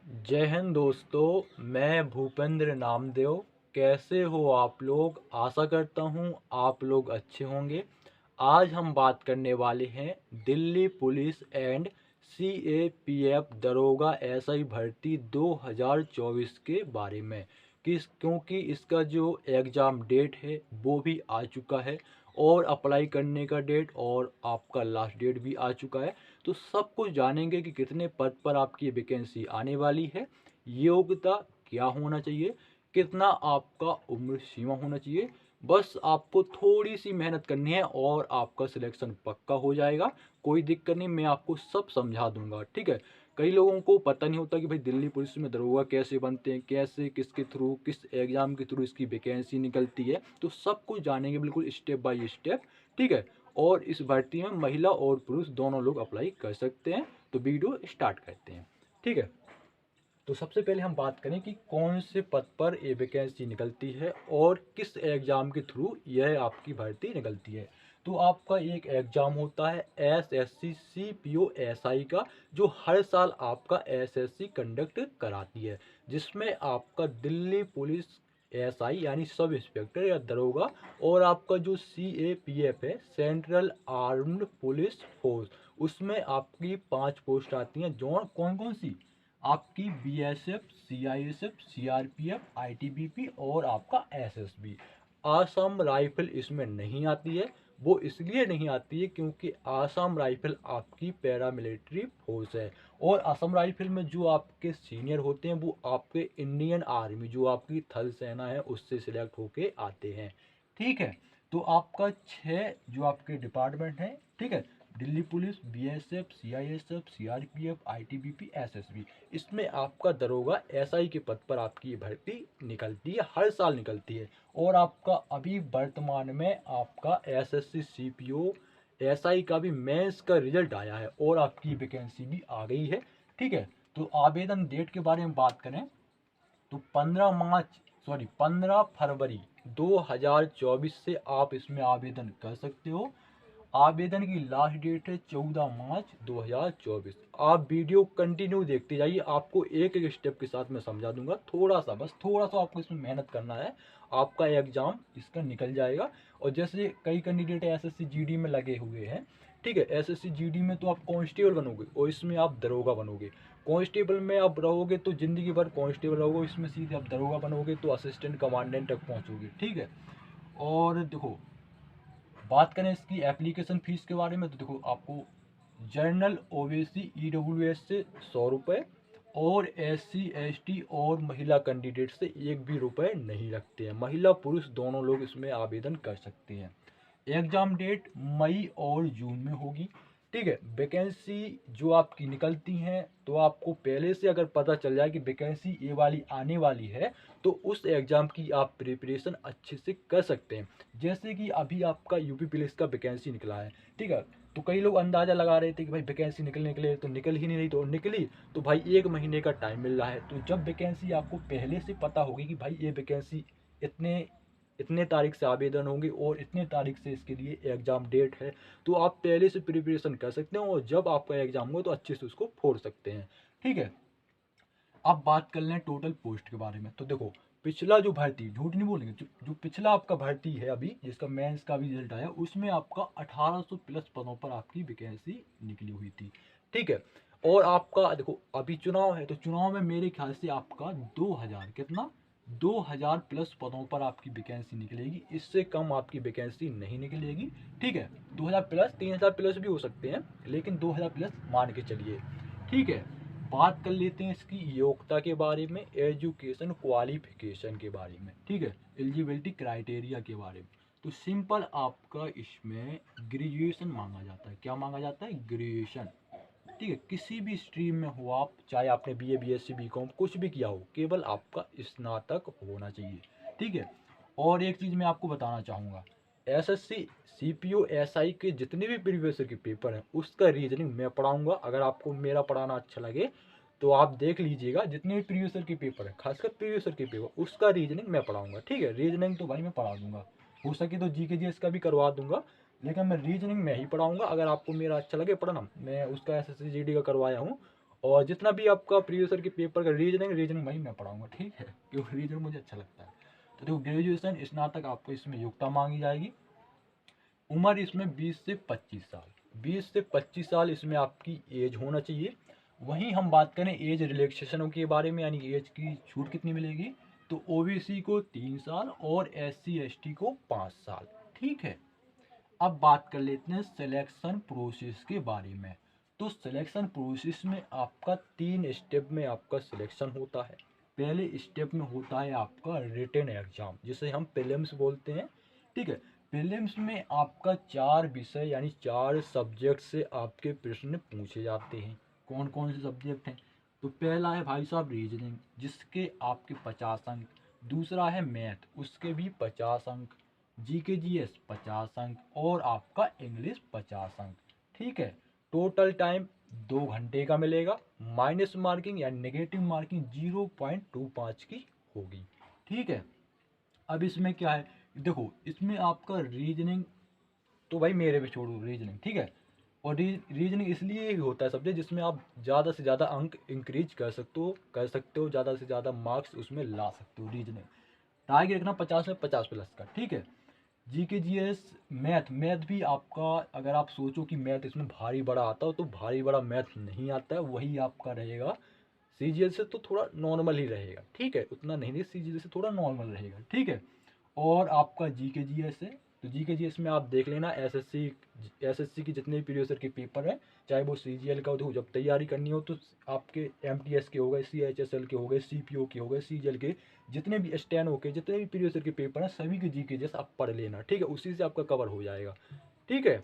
जय हिंद दोस्तों, मैं भूपेंद्र नामदेव। कैसे हो आप लोग? आशा करता हूँ आप लोग अच्छे होंगे। आज हम बात करने वाले हैं दिल्ली पुलिस एंड सीएपीएफ दरोगा एसआई भर्ती 2024 के बारे में। क्योंकि इसका जो एग्ज़ाम डेट है वो भी आ चुका है और अप्लाई करने का डेट और आपका लास्ट डेट भी आ चुका है। तो सब कुछ जानेंगे कि कितने पद पर आपकी वैकेंसी आने वाली है, योग्यता क्या होना चाहिए, कितना आपका उम्र सीमा होना चाहिए। बस आपको थोड़ी सी मेहनत करनी है और आपका सिलेक्शन पक्का हो जाएगा। कोई दिक्कत नहीं, मैं आपको सब समझा दूंगा, ठीक है। कई लोगों को पता नहीं होता कि भाई दिल्ली पुलिस में दरोगा कैसे बनते हैं, कैसे किसके थ्रू, किस एग्ज़ाम के थ्रू इसकी वैकेंसी निकलती है। तो सब कुछ जानेंगे बिल्कुल स्टेप बाय स्टेप, ठीक है। और इस भर्ती में महिला और पुरुष दोनों लोग अप्लाई कर सकते हैं। तो वीडियो स्टार्ट करते हैं, ठीक है। तो सबसे पहले हम बात करें कि कौन से पद पर ये वैकेंसी निकलती है और किस एग्ज़ाम के थ्रू यह आपकी भर्ती निकलती है। तो आपका एक एग्ज़ाम होता है एसएससी सीपीओ एसआई का, जो हर साल आपका एसएससी कंडक्ट कराती है, जिसमें आपका दिल्ली पुलिस एसआई यानी सब इंस्पेक्टर या दरोगा, और आपका जो सीएपीएफ है सेंट्रल आर्म्ड पुलिस फोर्स, उसमें आपकी 5 पोस्ट आती हैं। जो कौन कौन सी? आपकी बीएसएफ, सीआईएसएफ, सीआरपीएफ, आईटीबीपी और आपका एसएसबी। आसाम राइफल इसमें नहीं आती है। वो इसलिए नहीं आती है क्योंकि आसाम राइफल आपकी पैरामिलिट्री फोर्स है, और असम राइफल में जो आपके सीनियर होते हैं वो आपके इंडियन आर्मी, जो आपकी थल सेना है, उससे सिलेक्ट होके आते हैं, ठीक है। तो आपका 6 जो आपके डिपार्टमेंट हैं, ठीक है, Delhi police, BSF, CISF, CRPF, ITBP, SSB, इसमें आपका दरोगा एसआई के पद पर आपकी भर्ती निकलती है, हर साल निकलती है। और आपका अभी वर्तमान में आपका एसएससी सीपीओ एसआई का भी मेंस का रिजल्ट आया है और आपकी वैकेंसी भी आ गई है, ठीक है। तो आवेदन डेट के बारे में बात करें तो 15 फरवरी 2024 से आप इसमें आवेदन कर सकते हो। आवेदन की लास्ट डेट है 14 मार्च 2024। आप वीडियो कंटिन्यू देखते जाइए, आपको एक एक स्टेप के साथ मैं समझा दूंगा। थोड़ा सा, बस थोड़ा सा आपको इसमें मेहनत करना है, आपका एग्जाम इसका निकल जाएगा। और जैसे कई कैंडिडेट एसएससी जीडी में लगे हुए हैं, ठीक है, एसएससी जीडी में तो आप कांस्टेबल बनोगे और इसमें आप दरोगा बनोगे। कांस्टेबल में आप रहोगे तो ज़िंदगी भर कांस्टेबल रहोगे, इसमें सीधे आप दरोगा बनोगे तो असिस्टेंट कमांडेंट तक पहुंचोगे, ठीक है। और देखो, बात करें इसकी एप्लीकेशन फ़ीस के बारे में तो देखो, आपको जनरल ओबीसी ईडब्ल्यूएस से 100 रुपये, और एससी एसटी और महिला कैंडिडेट से एक भी रुपये नहीं लगते हैं। महिला पुरुष दोनों लोग इसमें आवेदन कर सकते हैं। एग्ज़ाम डेट मई और जून में होगी, ठीक है। वैकेंसी जो आपकी निकलती हैं तो आपको पहले से अगर पता चल जाए कि वैकेंसी ये वाली आने वाली है, तो उस एग्ज़ाम की आप प्रिपरेशन अच्छे से कर सकते हैं। जैसे कि अभी आपका यूपी पुलिस का वैकेंसी निकला है, ठीक है। तो कई लोग अंदाज़ा लगा रहे थे कि भाई वैकेंसी निकलने के लिए तो निकल ही नहीं रही, तो निकली। तो भाई 1 महीने का टाइम मिल रहा है, तो जब वैकेंसी आपको पहले से पता होगी कि भाई ये वैकेंसी इतने इतने तारीख से आवेदन होंगे और इतने तारीख से इसके लिए एग्ज़ाम डेट है, तो आप पहले से प्रिपरेशन कर सकते हैं और जब आपका एग्ज़ाम हो तो अच्छे से उसको फोड़ सकते हैं, ठीक है। अब बात कर लें टोटल पोस्ट के बारे में तो देखो, पिछला जो भर्ती, झूठ नहीं बोलेंगे, जो पिछला आपका भर्ती है अभी जिसका मेंस का भी रिजल्ट आया, उसमें आपका 1800 प्लस पदों पर आपकी वैकेंसी निकली हुई थी, ठीक है। और आपका देखो, अभी चुनाव है तो चुनाव में मेरे ख्याल से आपका 2000 कितना, 2000 प्लस पदों पर आपकी वैकेंसी निकलेगी। इससे कम आपकी वैकेंसी नहीं निकलेगी, ठीक है। 2000 प्लस, 3000 प्लस भी हो सकते हैं, लेकिन 2000 प्लस मान के चलिए, ठीक है। बात कर लेते हैं इसकी योग्यता के बारे में, एजुकेशन क्वालिफिकेशन के बारे में, ठीक है, एलिजिबिलिटी क्राइटेरिया के बारे में। तो सिंपल आपका इसमें ग्रेजुएशन मांगा जाता है। क्या मांगा जाता है? ग्रेजुएशन, ठीक है। किसी भी स्ट्रीम में हो आप, चाहे आपने बीए बीएससी बीकॉम कुछ भी किया हो, केवल आपका स्नातक होना चाहिए, ठीक है। और एक चीज़ मैं आपको बताना चाहूँगा, एसएससी सीपीओ एसआई के जितने भी प्रीवियस ईयर के पेपर हैं उसका रीजनिंग मैं पढ़ाऊँगा। अगर आपको मेरा पढ़ाना अच्छा लगे तो आप देख लीजिएगा, जितने भी प्रीवियस ईयर के पेपर हैं, खासकर प्रीवियस ईयर के पेपर, उसका रीजनिंग मैं पढ़ाऊँगा, ठीक है। रीजनिंग तो भाई मैं पढ़ा दूँगा, हो सके तो जीके जीएस का भी करवा दूँगा, लेकिन मैं रीजनिंग में ही पढ़ाऊँगा। अगर आपको मेरा अच्छा लगे पढ़ना, मैं उसका एसएससी जीडी का करवाया हूँ और जितना भी आपका प्रीवियस ईयर के पेपर का रीजनिंग वही मैं पढ़ाऊंगा, ठीक है, क्योंकि रीजनिंग मुझे अच्छा लगता है। तो देखो ग्रेजुएशन स्नातक आपको इसमें योग्यता मांगी जाएगी। उम्र इसमें 20 से 25 साल, 20 से 25 साल इसमें आपकी एज होना चाहिए। वहीं हम बात करें एज रिलैक्सेशनों के बारे में, यानी एज की छूट कितनी मिलेगी, तो ओबीसी को 3 साल और एससी एसटी को 5 साल, ठीक है। अब बात कर लेते हैं सिलेक्शन प्रोसेस के बारे में। तो सिलेक्शन प्रोसेस में आपका 3 स्टेप में आपका सिलेक्शन होता है। पहले स्टेप में होता है आपका रिटन एग्जाम, जिसे हम प्रीलिम्स बोलते हैं, ठीक है। प्रीलिम्स में आपका 4 विषय यानी 4 सब्जेक्ट से आपके प्रश्न पूछे जाते हैं। कौन कौन से सब्जेक्ट हैं, तो पहला है भाई साहब रीजनिंग, जिसके आपके 50 अंक। दूसरा है मैथ, उसके भी 50 अंक। जीके जीएस 50 अंक और आपका इंग्लिश 50 अंक, ठीक है। टोटल टाइम 2 घंटे का मिलेगा। माइनस मार्किंग या नेगेटिव मार्किंग 0.25 की होगी, ठीक है। अब इसमें क्या है, देखो इसमें आपका रीजनिंग तो भाई मेरे पे छोड़ो रीजनिंग, ठीक है। और रीजनिंग इसलिए ही होता है सब्जेक्ट जिसमें आप ज़्यादा से ज़्यादा अंक इंक्रीज कर सकते हो, ज़्यादा से ज़्यादा मार्क्स उसमें ला सकते हो। रीजनिंग टारगेट रखना 50 में 50 प्लस का, ठीक है। जीके जीएस मैथ भी आपका, अगर आप सोचो कि मैथ इसमें भारी बड़ा आता हो, तो भारी बड़ा मैथ नहीं आता है, वही आपका रहेगा। सीजीएल से तो थोड़ा नॉर्मल ही रहेगा, ठीक है, उतना नहीं, सीजीएल से थोड़ा नॉर्मल रहेगा, ठीक है। और आपका जीके जीएस है, तो जीके जीएस में आप देख लेना एसएससी की जितने भी प्रीवियस ईयर के पेपर हैं, चाहे वो सीजीएल का हो, तो जब तैयारी करनी हो तो आपके एमटीएस के हो गए, सीएचएसएल के हो गए, सीपीओ के हो गए, सीजीएल के जितने भी स्टेनो के जितने भी प्रीवियस ईयर के पेपर हैं, सभी के जीके जीएस आप पढ़ लेना, ठीक है, उसी से आपका कवर हो जाएगा, ठीक है।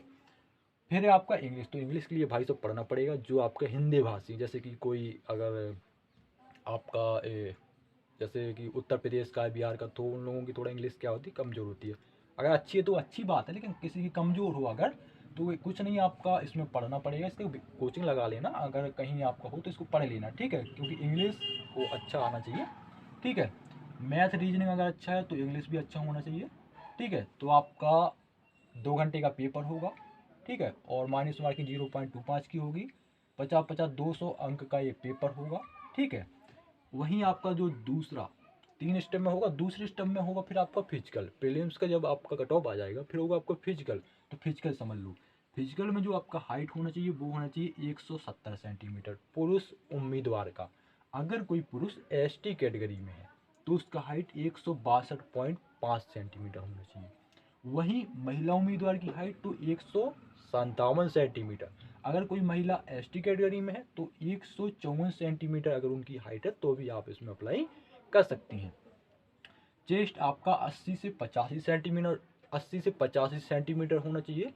फिर है आपका इंग्लिश, तो इंग्लिश के लिए भाई सब पढ़ना पड़ेगा जो आपका हिंदी भाषी, जैसे कि कोई अगर आपका जैसे कि उत्तर प्रदेश का है, बिहार का, तो उन लोगों की थोड़ा इंग्लिश क्या होती है, कमज़ोर होती है। अगर अच्छी है तो अच्छी बात है, लेकिन किसी की कमज़ोर हो अगर, तो कुछ नहीं, आपका इसमें पढ़ना पड़ेगा, इसके कोचिंग लगा लेना, अगर कहीं आपका हो तो इसको पढ़ लेना, ठीक है, क्योंकि इंग्लिश को अच्छा आना चाहिए, ठीक है। मैथ रीजनिंग अगर अच्छा है तो इंग्लिश भी अच्छा होना चाहिए, ठीक है। तो आपका 2 घंटे का पेपर होगा, ठीक है, और माइनस मार्किंग 0.25 की होगी। 50-50 200 अंक का ये पेपर होगा, ठीक है। वहीं आपका जो दूसरा 3 स्टेप में होगा, दूसरे स्टेप में होगा फिर आपका फिजिकल। प्रीलिम्स का जब आपका कट ऑफ आ जाएगा फिर होगा आपका फिजिकल। तो फिजिकल समझ लो, फिजिकल में जो आपका हाइट होना चाहिए वो होना चाहिए 170 सेंटीमीटर पुरुष उम्मीदवार का। अगर कोई पुरुष एसटी कैटेगरी में है तो उसका हाइट 162.5 सेंटीमीटर होना चाहिए। वहीं महिला उम्मीदवार की हाइट तो 157 सेंटीमीटर। अगर कोई महिला एसटी कैटेगरी में है तो 154 सेंटीमीटर अगर उनकी हाइट है तो भी आप इसमें अप्लाई कर सकती हैं। चेस्ट आपका 80 से 85 सेंटीमीटर होना चाहिए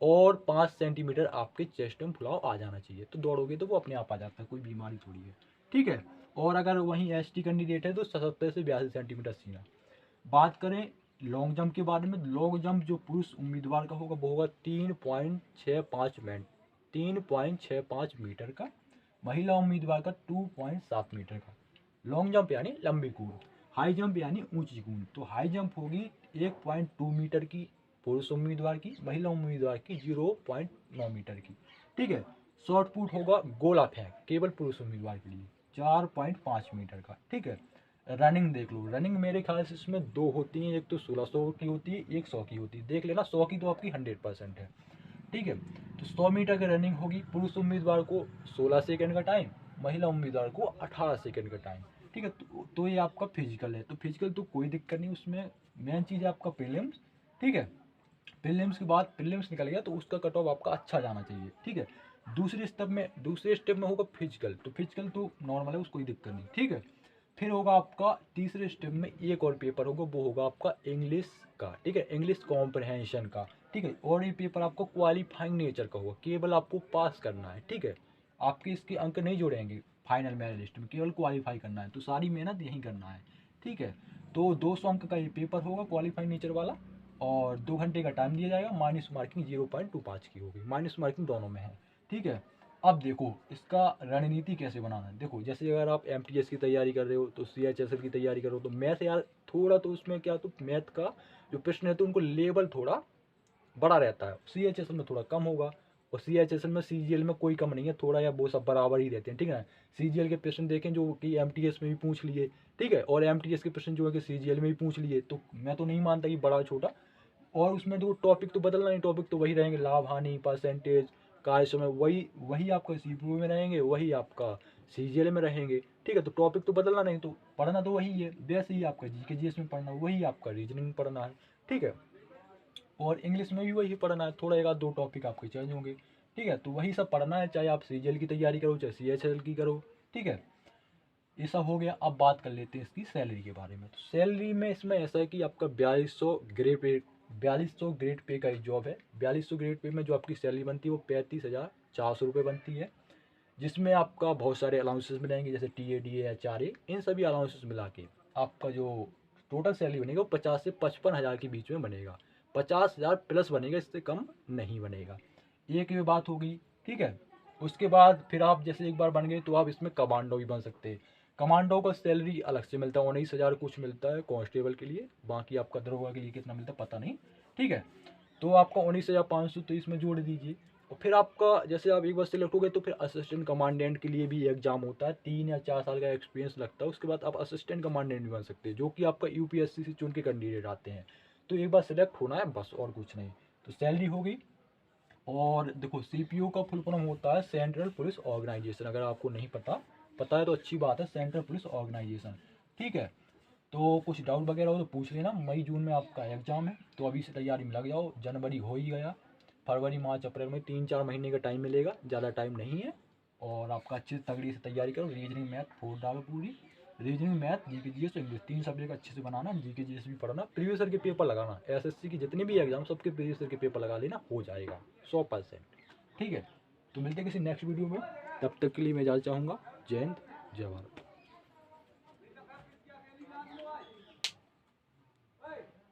और 5 सेंटीमीटर आपके चेस्ट में फुलाव आ जाना चाहिए। तो दौड़ोगे तो वो अपने आप आ जाता है, कोई बीमारी थोड़ी है, ठीक है। और अगर वहीं एसटी कैंडिडेट है तो 70 से 82 सेंटीमीटर सीना। बात करें लॉन्ग जंप के बारे में, लॉन्ग जंप जो पुरुष उम्मीदवार का होगा वो होगा 3.65 मीटर का। महिला उम्मीदवार का 2.7 मीटर का। लॉन्ग जंप यानी लंबी कूद, हाई जंप यानी ऊंची कूद। तो हाई जंप होगी 1.2 मीटर की पुरुष उम्मीदवार की, महिला उम्मीदवार की 0.9 मीटर की, ठीक है। शॉर्ट पुट होगा गोला फेंक केवल पुरुष उम्मीदवार के लिए 4.5 मीटर का, ठीक है। रनिंग देख लो, रनिंग मेरे ख्याल से इसमें 2 होती हैं, एक तो 1600 की होती है, एक 100 की होती है, देख लेना। 100 की तो आपकी 100% है, ठीक है। तो 100 मीटर की रनिंग होगी, पुरुष उम्मीदवार को 16 सेकंड का टाइम, महिला उम्मीदवार को 18 सेकंड का टाइम, ठीक है। तो ये आपका फिजिकल है। तो फिजिकल तो कोई दिक्कत नहीं, उसमें मेन चीज़ है आपका प्रीलिम्स, ठीक है। प्रीलिम्स के बाद प्रीलिम्स निकल गया तो उसका कट ऑफ आपका अच्छा जाना चाहिए, ठीक है। दूसरे स्टेप में होगा फिजिकल, तो फिजिकल तो नॉर्मल है, उसको कोई दिक्कत नहीं, ठीक है। फिर होगा आपका तीसरे स्टेप में एक और पेपर होगा, वो होगा आपका इंग्लिश का, ठीक है, इंग्लिश कॉम्प्रहेंशन का, ठीक है। और ये पेपर आपको क्वालिफाइंग नेचर का होगा, केवल आपको पास करना है, ठीक है। आपके इसके अंक नहीं जोड़ेंगे फाइनल मेरिट लिस्ट में, केवल क्वालिफाई करना है, तो सारी मेहनत यही करना है, ठीक है। तो 200 अंक का ये पेपर होगा क्वालिफाइंग नेचर वाला, और 2 घंटे का टाइम दिया जाएगा। माइनस मार्किंग 0.25 की होगी, माइनस मार्किंग दोनों में है, ठीक है। अब देखो इसका रणनीति कैसे बनाना है। देखो जैसे अगर आप एमटीएस की तैयारी कर रहे हो तो सीएचएसएल की तैयारी कर रहे हो तो मैथ यार थोड़ा तो उसमें क्या, तो मैथ का जो प्रश्न है तो उनको लेवल थोड़ा बड़ा रहता है, सीएचएसएल में थोड़ा कम होगा। और CHSL में CGL में कोई कम नहीं है, थोड़ा या वो सब बराबर ही रहते हैं, ठीक है ना। CGL के प्रश्न देखें जो कि MTS में भी पूछ लिए, ठीक है, और MTS के प्रश्न जो है कि CGL में भी पूछ लिए, तो मैं तो नहीं मानता कि बड़ा छोटा, और उसमें तो टॉपिक तो बदलना नहीं, टॉपिक तो वही रहेंगे, लाभ हानि, परसेंटेज, कार्य समय, वही वही आपका CPU में रहेंगे, वही आपका CGL में रहेंगे, ठीक है। तो टॉपिक तो बदलना नहीं, तो पढ़ना तो वही है, वैसे ही आपका GK GS में पढ़ना वही आपका रीजनिंग में पढ़ना है, ठीक है। और इंग्लिश में भी वही पढ़ना है, थोड़ा एक आध दो टॉपिक आपके चेंज होंगे, ठीक है। तो वही सब पढ़ना है, चाहे आप CGL की तैयारी करो चाहे CHL की करो, ठीक है। ये सब हो गया। अब बात कर लेते हैं इसकी सैलरी के बारे में। तो सैलरी में इसमें ऐसा है कि आपका 4200 ग्रेड पे का एक जॉब है। 4200 ग्रेड पे में जो आपकी सैलरी बनती है वो 35,400 रुपये बनती है, जिसमें आपका बहुत सारे अलाउंसेस मिलेंगे, जैसे TADA HRA, इन सभी अलाउंसेस मिला के आपका जो टोटल सैलरी बनेगा वो 50 से 55 हज़ार के बीच में बनेगा। 50,000 प्लस बनेगा, इससे कम नहीं बनेगा। एक ये बात होगी, ठीक है। उसके बाद फिर आप जैसे एक बार बन गए तो आप इसमें कमांडो भी बन सकते हैं। कमांडो का सैलरी अलग से मिलता है, 19,000 कुछ मिलता है कांस्टेबल के लिए, बाकी आपका दरोगा के लिए कितना मिलता है पता नहीं, ठीक है। तो आपका 19,500 तो इसमें जोड़ दीजिए। और फिर आपका जैसे आप एक बार सेलेक्ट हो गए तो फिर असिस्टेंट कमांडेंट के लिए भी एग्जाम होता है, 3 या 4 साल का एक्सपीरियंस लगता है, उसके बाद आप असिस्टेंट कमांडेंट भी बन सकते हैं, जो कि आपका UPSC से चुन के कैंडिडेट आते हैं। तो एक बार सेलेक्ट होना है बस, और कुछ नहीं। तो सैलरी हो गई। और देखो CPO का फुल फॉर्म होता है सेंट्रल पुलिस ऑर्गेनाइजेशन, अगर आपको नहीं पता पता है तो अच्छी बात है, सेंट्रल पुलिस ऑर्गेनाइजेशन, ठीक है। तो कुछ डाउट वगैरह हो तो पूछ लेना। मई जून में आपका एग्जाम है, तो अभी से तैयारी में लग जाओ। जनवरी हो ही गया, फरवरी मार्च अप्रैल में 3-4 महीने का टाइम मिलेगा, ज़्यादा टाइम नहीं है। और आपका अच्छे से तगड़ी से तैयारी करो, रीजनिंग मैथ फोड़ डालो पूरी, reasoning math GK GS English 3 subject अच्छे से बनाना, GK GS भी पढ़ना, प्रीवियस ईयर के पेपर लगाना, SSC की जितने भी एग्जाम सबके प्रीवियस ईयर के पेपर लगा लेना, हो जाएगा 100%, ठीक है। तो मिलते हैं किसी नेक्स्ट वीडियो में, तब तक के लिए मैं इजाज़त चाहूँगा। जय हिंद, जय भारत।